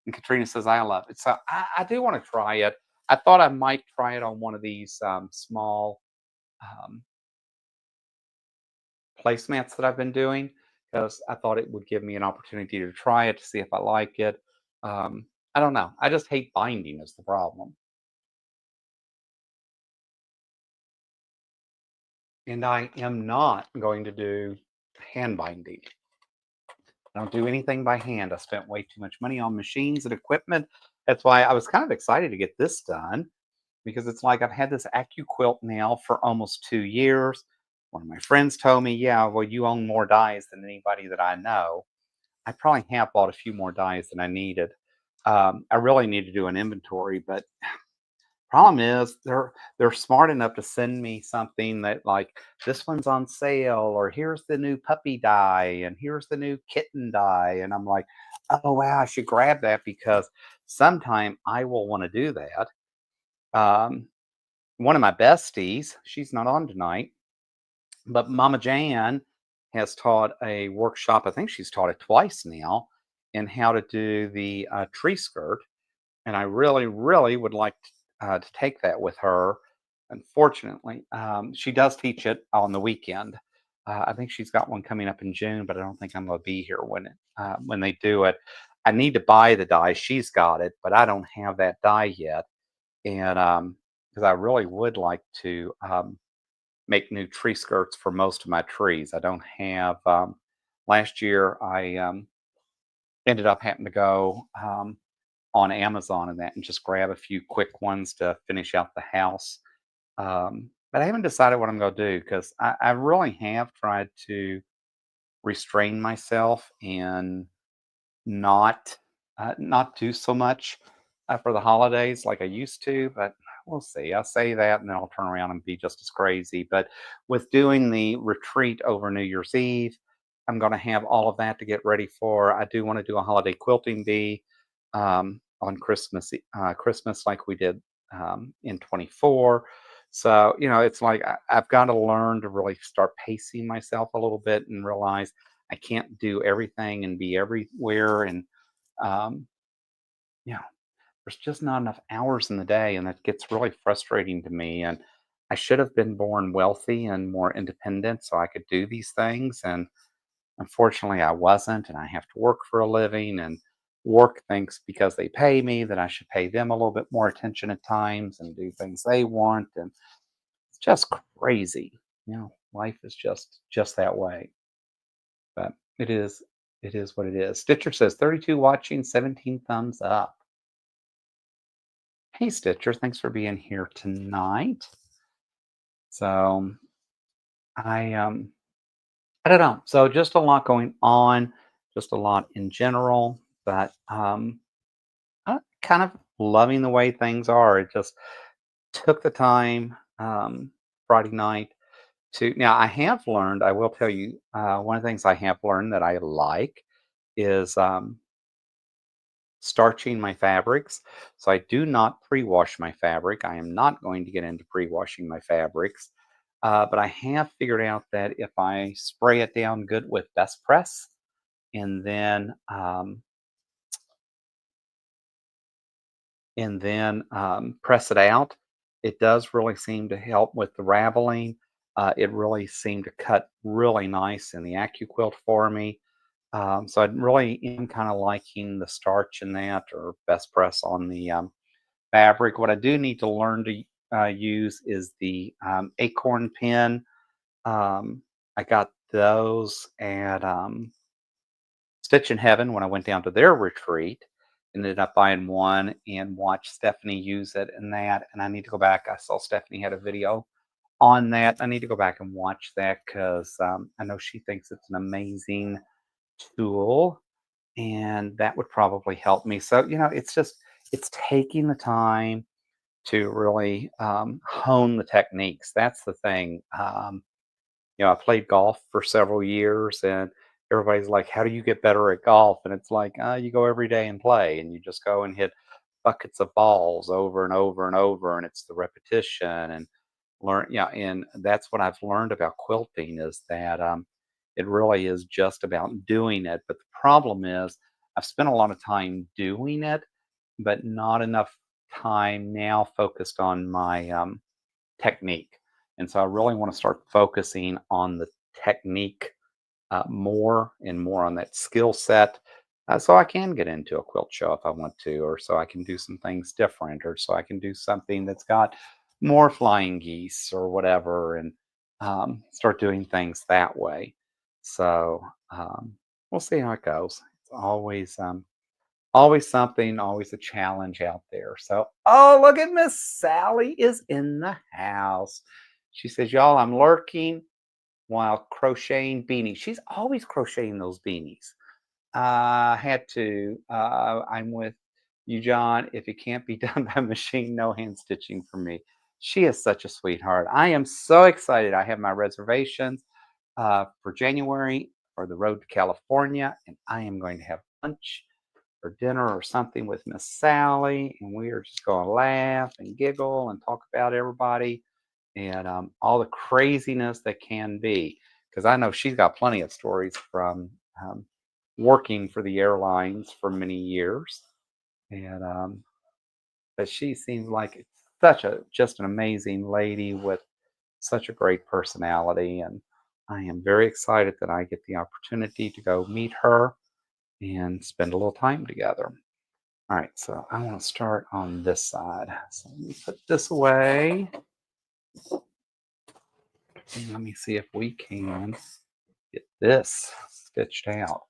And Katrina says, I love it. So I do want to try it. I thought I might try it on one of these small um, placemats that I've been doing because I thought it would give me an opportunity to try it to see if I like it. I don't know. I just hate binding is the problem. And I am not going to do hand binding. I don't do anything by hand. I spent way too much money on machines and equipment. That's why I was kind of excited to get this done because it's like I've had this AccuQuilt now for almost 2 years. One of my friends told me, yeah, well, you own more dies than anybody that I know. I probably have bought a few more dies than I needed. I really need to do an inventory, but problem is they're smart enough to send me something that like this one's on sale, or here's the new puppy die, and here's the new kitten die, and I'm like, oh wow, I should grab that because sometime I will want to do that. Um, One of my besties, she's not on tonight, but Mama Jan has taught a workshop. I think she's taught it twice now in how to do the tree skirt, and I really, really would like to take that with her. Unfortunately, she does teach it on the weekend. I think she's got one coming up in June, but I don't think I'm going to be here when they do it. I need to buy the dye. She's got it, but I don't have that dye yet, and because I really would like to make new tree skirts for most of my trees. I don't have. Last year, I ended up having to go on Amazon and that, and just grab a few quick ones to finish out the house. But I haven't decided what I'm going to do because I really have tried to restrain myself and not do so much for the holidays like I used to. But we'll see. I'll say that, and then I'll turn around and be just as crazy. But with doing the retreat over New Year's Eve, I'm going to have all of that to get ready for. I do want to do a holiday quilting bee on Christmas like we did in 24. So it's like I've got to learn to really start pacing myself a little bit and realize I can't do everything and be everywhere. And you know, there's just not enough hours in the day, and that gets really frustrating to me. And I should have been born wealthy and more independent so I could do these things. And unfortunately, I wasn't, and I have to work for a living. And work thinks because they pay me that I should pay them a little bit more attention at times and do things they want. And it's just crazy. Life is just that way. But it is what it is. Stitcher says 32 watching, 17 thumbs up. Hey Stitcher, thanks for being here tonight. So I don't know. So just a lot going on, just a lot in general, but I'm kind of loving the way things are. It just took the time Friday night to now I have learned, I will tell you, one of the things I have learned that I like is starching my fabrics. So I do not pre-wash my fabric. I am not going to get into pre-washing my fabrics. But I have figured out that if I spray it down good with Best Press and then press it out, it does really seem to help with the raveling. It really seemed to cut really nice in the AccuQuilt for me. So I really am kind of liking the starch in that or Best Press on the fabric. What I do need to learn to use is the acorn pen. I got those at Stitch in Heaven when I went down to their retreat. Ended up buying one and watched Stephanie use it in that. And I need to go back. I saw Stephanie had a video on that. I need to go back and watch that because I know she thinks it's an amazing tool, and that would probably help me. So it's taking the time to really hone the techniques. That's the thing. I played golf for several years, and everybody's like, "How do you get better at golf?" And it's like, you go every day and play, and you just go and hit buckets of balls over and over and over, and it's the repetition and learn. Yeah, and that's what I've learned about quilting is that it really is just about doing it. But the problem is, I've spent a lot of time doing it, but not enough time now focused on my technique. And so I really want to start focusing on the technique more and more on that skill set so I can get into a quilt show if I want to, or so I can do some things different, or so I can do something that's got more flying geese or whatever and start doing things that way. So we'll see how it goes. It's always something, always a challenge out there. So, oh, look at Miss Sally is in the house. She says, "Y'all, I'm lurking while crocheting beanies." She's always crocheting those beanies. Had to. I'm with you, John. If it can't be done by machine, no hand stitching for me. She is such a sweetheart. I am so excited. I have my reservations for January for the road to California, and I am going to have lunch or dinner or something with Miss Sally, and we are just going to laugh and giggle and talk about everybody and all the craziness that can be. Because I know she's got plenty of stories from um, working for the airlines for many years, and but she seems like such a just an amazing lady with such a great personality, and I am very excited that I get the opportunity to go meet her and spend a little time together. All right, so I want to start on this side. So let me put this away. And let me see if we can get this stitched out.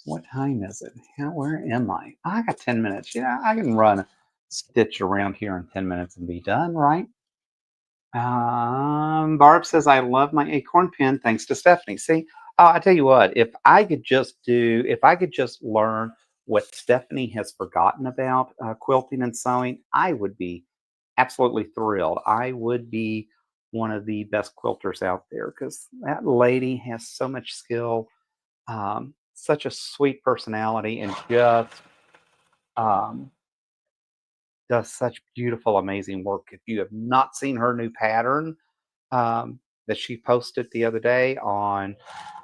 What time is it? Where am I? I got 10 minutes. Yeah, I can run a stitch around here in 10 minutes and be done, right? Barb says, I love my acorn pen thanks to Stephanie. See, I tell you what, if I could just learn what Stephanie has forgotten about quilting and sewing, I would be absolutely thrilled. I would be one of the best quilters out there because that lady has so much skill, such a sweet personality, and just um, does such beautiful, amazing work. If you have not seen her new pattern, that she posted the other day on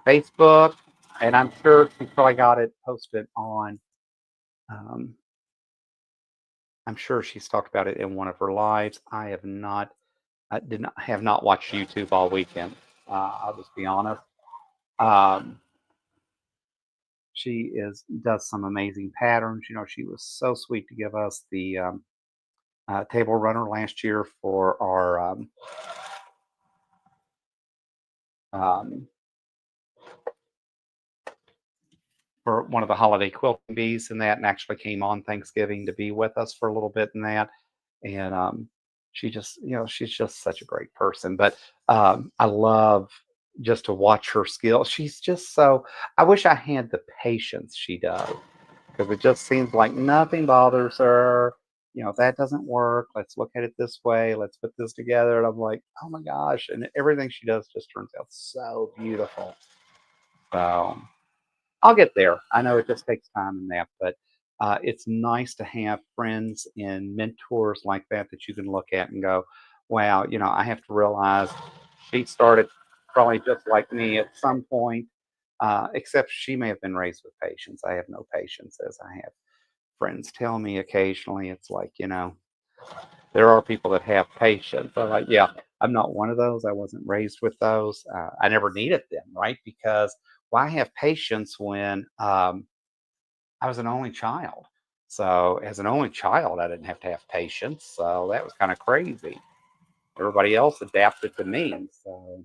Facebook, and I'm sure she probably got it posted on Um, I'm sure she's talked about it in one of her lives. I have not, I did not have not watched YouTube all weekend. I'll just be honest. Um, she is does some amazing patterns. You know, she was so sweet to give us the table runner last year for our um, for one of the holiday quilting bees and that, and actually came on Thanksgiving to be with us for a little bit in that. And she just, you know, she's just such a great person. But I love just to watch her skill. She's just so. I wish I had the patience she does because it just seems like nothing bothers her. You know, if that doesn't work, let's look at it this way. Let's put this together. And I'm like, oh my gosh. And everything she does just turns out so beautiful. So I'll get there. I know it just takes time and that, but it's nice to have friends and mentors like that that you can look at and go, wow, you know, I have to realize she started probably just like me at some point, except she may have been raised with patience. I have no patience, as I have friends tell me occasionally. It's like, you know, there are people that have patience. I'm like, yeah, I'm not one of those. I wasn't raised with those. I never needed them, right? Because why have patience when I was an only child? So as an only child, I didn't have to have patience. So that was kind of crazy. Everybody else adapted to me, and so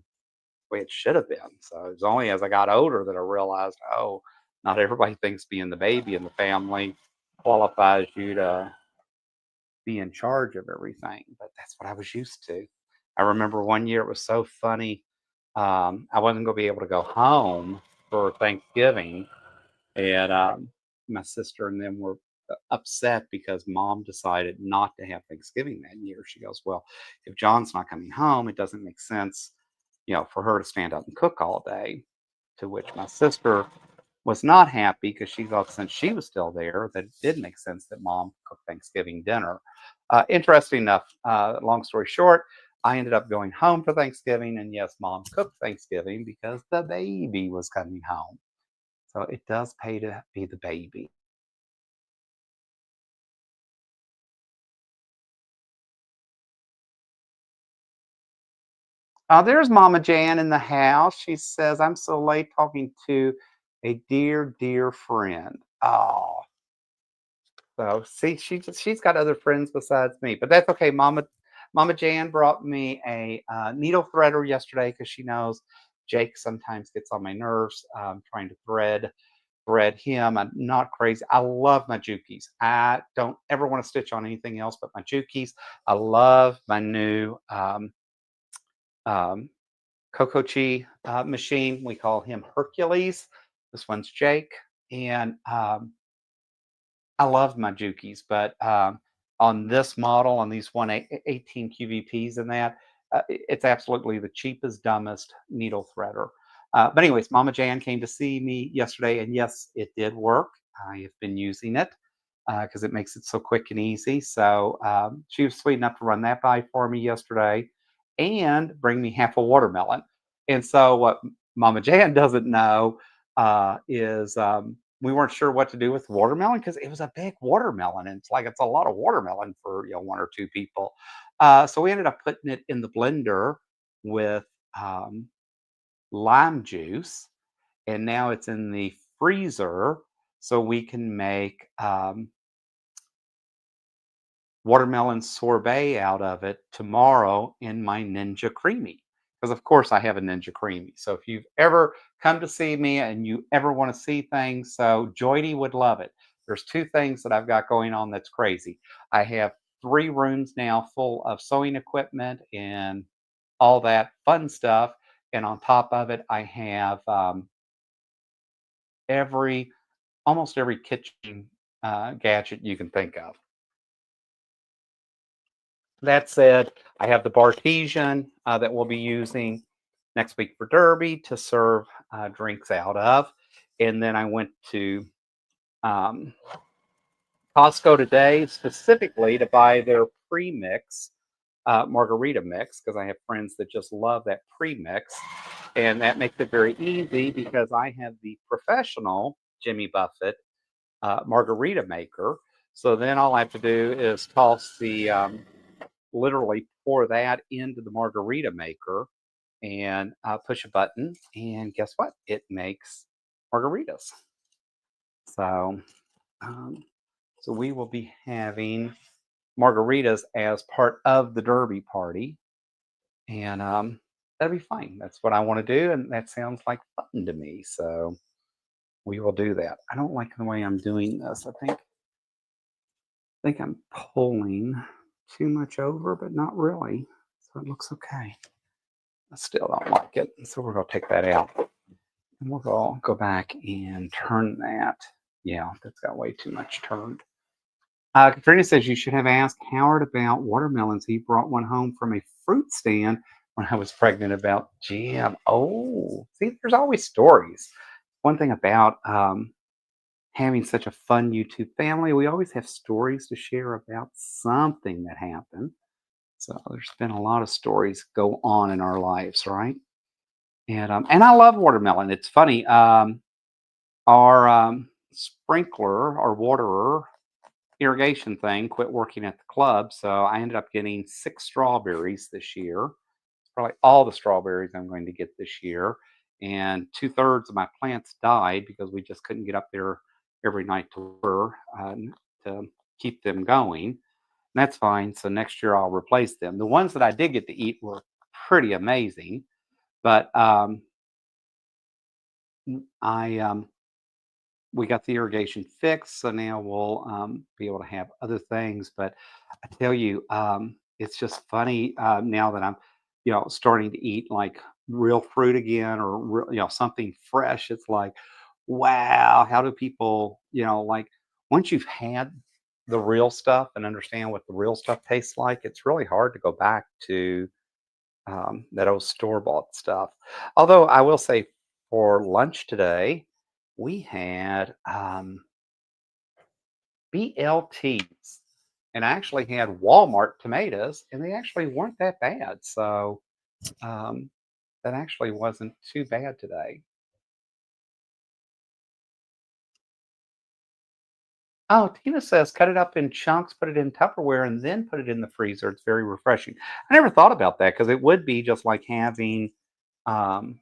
the way it should have been. So it was only as I got older that I realized, oh, not everybody thinks being the baby in the family qualifies you to be in charge of everything, but that's what I was used to. I remember one year it was so funny. I wasn't going to be able to go home for Thanksgiving, and my sister and them were upset because mom decided not to have Thanksgiving that year. She goes, "Well, if John's not coming home, it doesn't make sense, you know, for her to stand up and cook all day." To which my sister was not happy because she thought since she was still there that it did make sense that mom cooked Thanksgiving dinner. Interesting enough, long story short, I ended up going home for Thanksgiving, and yes, mom cooked Thanksgiving because the baby was coming home. So it does pay to be the baby. There's Mama Jan in the house. She says, I'm so late talking to a dear, dear friend. Oh, so see, she's got other friends besides me, but that's okay. Mama Jan brought me a needle threader yesterday because she knows Jake sometimes gets on my nerves trying to thread him. I'm not crazy. I love my Jukies. I don't ever want to stitch on anything else but my Jukies. I love my new um, Coco Chi machine. We call him Hercules. This one's Jake, and I love my Jukies, but on this model, on these 118 QVPs and that, it's absolutely the cheapest, dumbest needle threader. But anyways, Mama Jan came to see me yesterday, and yes, it did work. I have been using it because it makes it so quick and easy. So she was sweet enough to run that by for me yesterday and bring me half a watermelon. And so what Mama Jan doesn't know is we weren't sure what to do with watermelon because it was a big watermelon, and it's like it's a lot of watermelon for one or two people. So we ended up putting it in the blender with um, lime juice, and now it's in the freezer so we can make watermelon sorbet out of it tomorrow in my Ninja Creamy. Because, of course, I have a Ninja Creamy. So, if you've ever come to see me and you ever want to see things, so Joydy would love it. There's two things that I've got going on that's crazy. I have 3 rooms now full of sewing equipment and all that fun stuff. And on top of it, I have every almost every kitchen gadget you can think of. That said, I have the Bartesian that we'll be using next week for Derby to serve drinks out of. And then I went to um, Costco today specifically to buy their pre-mix margarita mix because I have friends that just love that pre-mix. And that makes it very easy because I have the professional Jimmy Buffett margarita maker. So then all I have to do is toss literally pour that into the margarita maker and push a button, and guess what? It makes margaritas. So, um, so we will be having margaritas as part of the Derby party, and that'll be fine. That's what I want to do, and that sounds like fun to me. So we will do that. I don't like the way I'm doing this. I think I'm pulling too much over, but not really. So it looks okay. I still don't like it. So we're going to take that out. And we'll go back and turn that. Yeah, that's got way too much turned. Katrina says you should have asked Howard about watermelons. He brought one home from a fruit stand when I was pregnant about jam. Oh, see, there's always stories. One thing about having such a fun YouTube family, we always have stories to share about something that happened. So there's been a lot of stories go on in our lives, right? And I love watermelon. It's funny. Our sprinkler, our waterer, irrigation thing quit working at the club, so I ended up getting 6 strawberries this year. It's probably all the strawberries I'm going to get this year. And 2/3 of my plants died because we just couldn't get up there every night to keep them going. And that's fine. So next year I'll replace them. The ones that I did get to eat were pretty amazing, but I we got the irrigation fixed, so now we'll be able to have other things. But I tell you, it's just funny now that I'm, starting to eat like real fruit again, or something fresh. It's like, wow, how do people, like once you've had the real stuff and understand what the real stuff tastes like, it's really hard to go back to that old store bought stuff. Although I will say, for lunch today, we had BLTs, and I actually had Walmart tomatoes, and they actually weren't that bad. So um, that actually wasn't too bad today. Oh, Tina says cut it up in chunks, put it in Tupperware, and then put it in the freezer. It's very refreshing. I never thought about that because it would be just like having, um,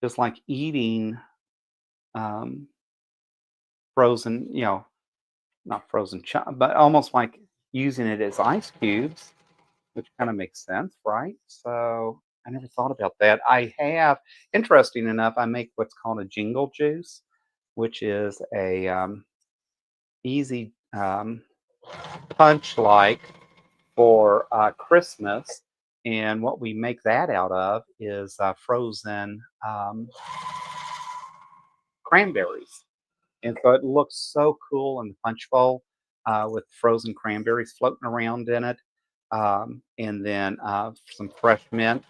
just like eating um, frozen, not frozen, but almost like using it as ice cubes, which kind of makes sense, right? So I never thought about that. Interesting enough, I make what's called a jingle juice, which is a easy punch like for Christmas. And what we make that out of is frozen cranberries. And so it looks so cool in the punch bowl with frozen cranberries floating around in it, and then some fresh mint.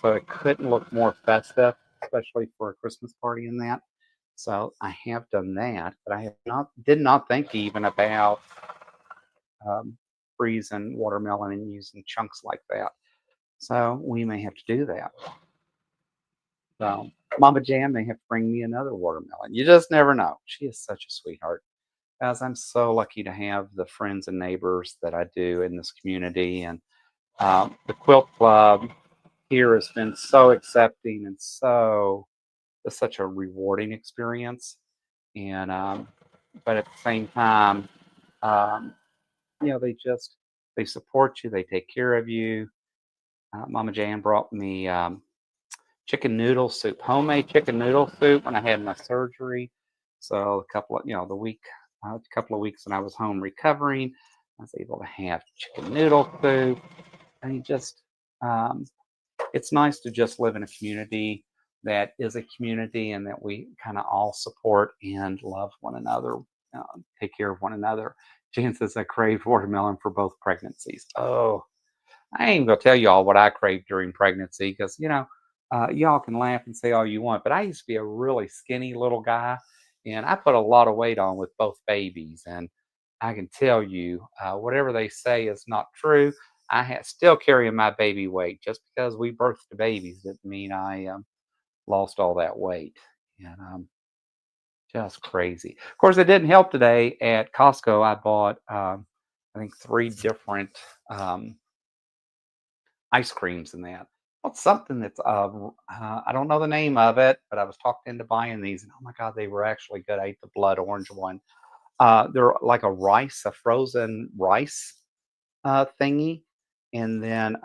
So it couldn't look more festive, especially for a Christmas party in that. So I have done that, but I have not did not think even about um, freezing watermelon and using chunks like that. So we may have to do that. So Mama Jan may have to bring me another watermelon. You just never know. She is such a sweetheart. As I'm so lucky to have the friends and neighbors that I do in this community, and the quilt club here has been so accepting and it's such a rewarding experience. And but at the same time, um, they support you, they take care of you. Mama Jan brought me chicken noodle soup, homemade chicken noodle soup when I had my surgery. So a couple of, a couple of weeks when I was home recovering, I was able to have chicken noodle soup. And um, it's nice to just live in a community that is a community and that we kind of all support and love one another, take care of one another. Jan says I craved watermelon for both pregnancies. Oh, I ain't gonna tell y'all what I craved during pregnancy because y'all can laugh and say all you want, but I used to be a really skinny little guy, and I put a lot of weight on with both babies. And I can tell you, whatever they say is not true. Still carrying my baby weight. Just because we birthed the babies didn't mean I lost all that weight. And Just crazy. Of course, it didn't help today at Costco. I bought, I think, 3 different, um, ice creams in that. Well, something that's, I don't know the name of it, but I was talked into buying these, and oh my god, they were actually good. I ate the blood orange one. They're like a frozen rice, thingy, and then,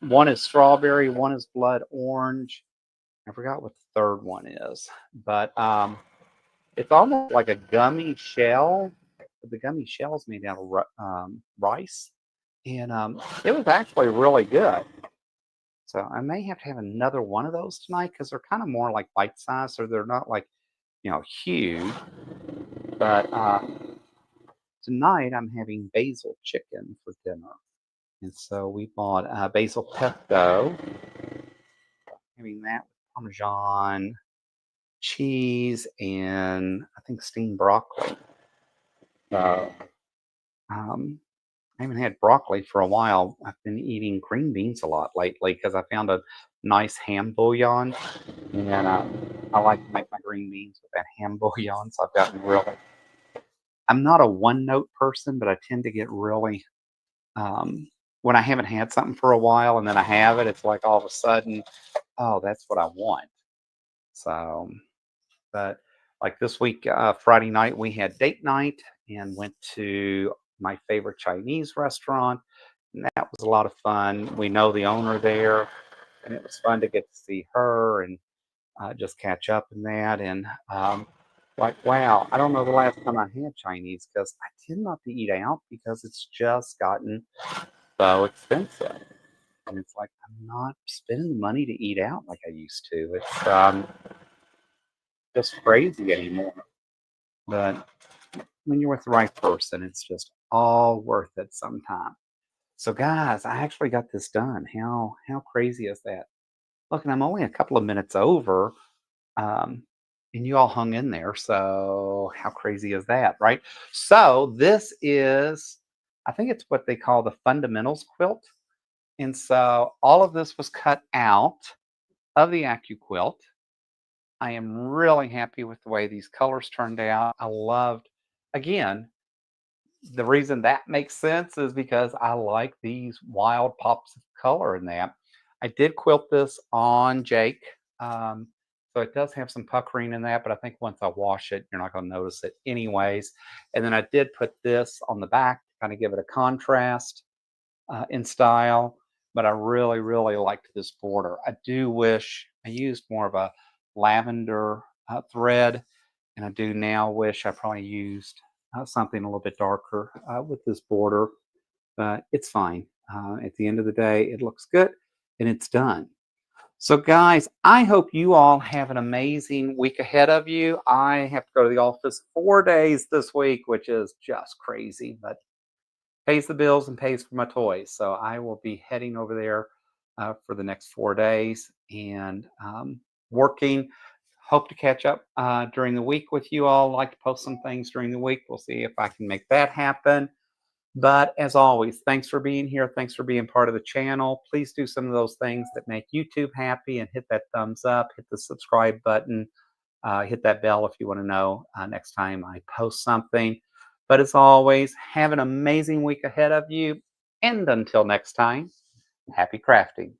one is strawberry, one is blood orange. I forgot what the third one is, but, it's almost like a gummy shell, but the gummy shell's made out of rice, and, it was actually really good. So I may have to have another one of those tonight because 'cause they're kinda more like bite size, so they're not like, huge, but, tonight I'm having basil chicken for dinner, and so we bought, basil pesto, having that with parmesan, cheese, and I think steamed broccoli. So, um, I haven't had broccoli for a while. I've been eating green beans a lot lately because I found a nice ham bouillon, and I like to make my green beans with that ham bouillon. So I've gotten really. I'm not a one note person, but I tend to get really um, when I haven't had something for a while and then I have it. It's like all of a sudden, oh, that's what I want. So, but like this week, Friday night, we had date night and went to my favorite Chinese restaurant. And that was a lot of fun. We know the owner there, and it was fun to get to see her and just catch up in that. And like, wow, I don't know the last time I had Chinese because I tend not to eat out because it's just gotten so expensive. And it's like, I'm not spending the money to eat out like I used to. It's just crazy anymore. But when you're with the right person, it's just all worth it sometime. So, guys, I actually got this done. How crazy is that? Look, and I'm only a couple of minutes over, um, and you all hung in there. So, how crazy is that, right? So, this is, I think it's what they call the fundamentals quilt, and so all of this was cut out of the AccuQuilt. I am really happy with the way these colors turned out. I loved, again, the reason that makes sense is because I like these wild pops of color in that. I did quilt this on Jake. Um, so it does have some puckering in that, but I think once I wash it, you're not going to notice it anyways. And then I did put this on the back to kind of give it a contrast in style, but I really, really liked this border. I do wish I used more of a lavender thread, and I do now wish I probably used something a little bit darker with this border, but it's fine. At the end of the day, it looks good and it's done. So, guys, I hope you all have an amazing week ahead of you. I have to go to the office 4 days this week, which is just crazy, but pays the bills and pays for my toys. So I will be heading over there for the next 4 days and working. Hope to catch up during the week with you all. Like to post some things during the week. We'll see if I can make that happen. But as always, thanks for being here. Thanks for being part of the channel. Please do some of those things that make YouTube happy and hit that thumbs up, hit the subscribe button, hit that bell if you want to know next time I post something. But as always, have an amazing week ahead of you. And until next time, happy crafting.